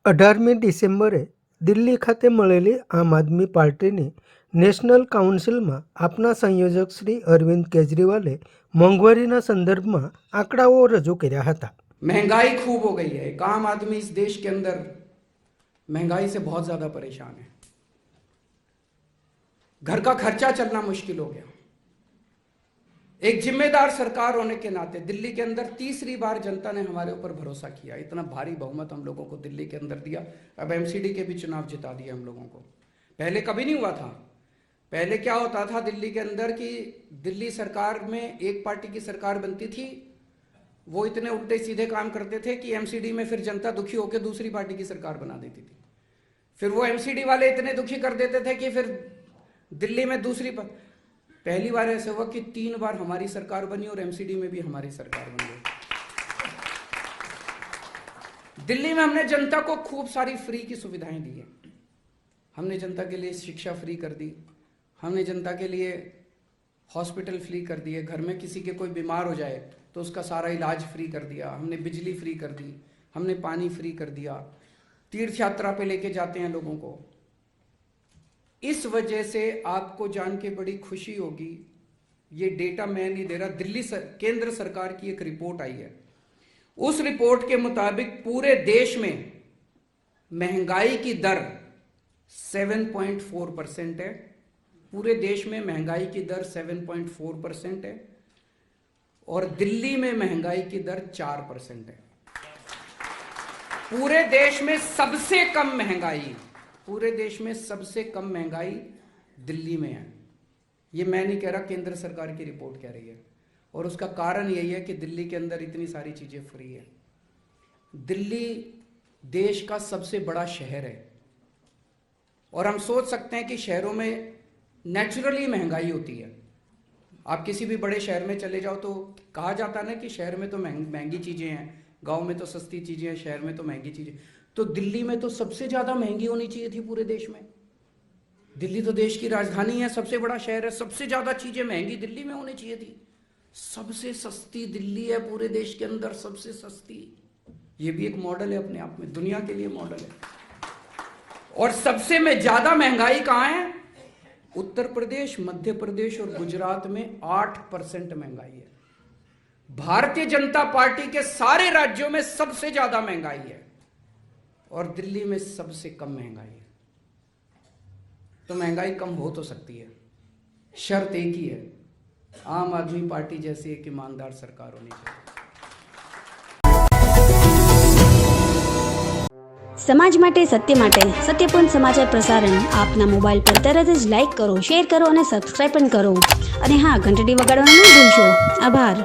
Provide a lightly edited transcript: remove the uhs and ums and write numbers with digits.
18મી ડિસેમ્બરે દિલ્હી ખાતે મળેલી આમ આદમી પાર્ટીની નેશનલ કાઉન્સિલમાં આપના સંયોજક શ્રી અરવિંદ કેજરીવાલે મોંઘવારીના સંદર્ભમાં આંકડાઓ રજૂ કર્યા હતા। महंगाई खूब हो गई है। एक आम आदमी इस देश के अंदर महंगाई से बहुत ज्यादा परेशान है। घर का खर्चा चलना मुश्किल हो गया। एक जिम्मेदार सरकार होने के नाते दिल्ली के अंदर तीसरी बार जनता ने हमारे ऊपर भरोसा किया। इतना भारी बहुमत हम लोगों को दिल्ली के अंदर दिया। अब एमसीडी के भी चुनाव जिता दिए हम लोगों को। पहले कभी नहीं हुआ था। पहले क्या होता था दिल्ली के अंदर कि दिल्ली सरकार में एक पार्टी की सरकार बनती थी, वो इतने उल्टे सीधे काम करते थे कि एमसीडी में फिर जनता दुखी होकर दूसरी पार्टी की सरकार बना देती थी। फिर वो एमसीडी वाले इतने दुखी कर देते थे कि फिर दिल्ली में पहली बार ऐसा हुआ कि 3 बार हमारी सरकार बनी और एमसीडी में भी हमारी सरकार बन गई। दिल्ली में हमने जनता को खूब सारी फ्री की सुविधाएं दी है। हमने जनता के लिए शिक्षा फ्री कर दी, हमने जनता के लिए हॉस्पिटल फ्री कर दिए, घर में किसी के कोई बीमार हो जाए तो उसका सारा इलाज फ्री कर दिया, हमने बिजली फ्री कर दी, हमने पानी फ्री कर दिया, तीर्थ यात्रा पे लेके जाते हैं लोगों को। इस वजह से आपको जान के बड़ी खुशी होगी, ये डेटा मैं नहीं दे रहा, केंद्र सरकार की एक रिपोर्ट आई है। उस रिपोर्ट के मुताबिक पूरे देश में महंगाई की दर 7.4% है। पूरे देश में महंगाई की दर 7.4% है और दिल्ली में महंगाई की दर 4% है। पूरे देश में सबसे कम महंगाई दिल्ली में है। ये मैं नहीं कह रहा, केंद्र सरकार की रिपोर्ट कह रही है। और उसका कारण यही है कि दिल्ली के अंदर इतनी सारी चीजें फ्री है। दिल्ली देश का सबसे बड़ा शहर है और हम सोच सकते हैं कि शहरों में नेचुरली महंगाई होती है। आप किसी भी बड़े शहर में चले जाओ तो कहा जाता है ना कि शहर में तो महंगी चीजें हैं, गांव में तो सस्ती चीजें हैं, शहर में तो महंगी चीजें। तो दिल्ली में तो सबसे ज्यादा महंगी होनी चाहिए थी पूरे देश में। दिल्ली तो देश की राजधानी है, सबसे बड़ा शहर है, सबसे ज्यादा चीजें महंगी दिल्ली में होनी चाहिए थी। सबसे सस्ती दिल्ली है पूरे देश के अंदर, सबसे सस्ती। ये भी एक मॉडल है अपने आप में, दुनिया के लिए मॉडल है। और सबसे में ज्यादा महंगाई कहां है? उत्तर प्रदेश, मध्य प्रदेश और गुजरात में 8% महंगाई है। भारतीय जनता पार्टी के सारे राज्यों में सबसे ज्यादा महंगाई है और दिल्ली में सबसे कम महंगाई है। तो महंगाई कम हो तो सकती है, शर्त एक ही है, आम आदमी पार्टी जैसी एक ईमानदार सरकार होनी चाहिए। समाज માટે સત્ય માટે સત્યપૂર્ણ સમાચાર પ્રસારણ આપના મોબાઈલ પર તરત જ લાઈક કરો, શેર કરો અને સબસ્ક્રાઇબ પણ કરો અને હા, ઘંટડી વગાડવાનું ન ભૂલશો। આભાર।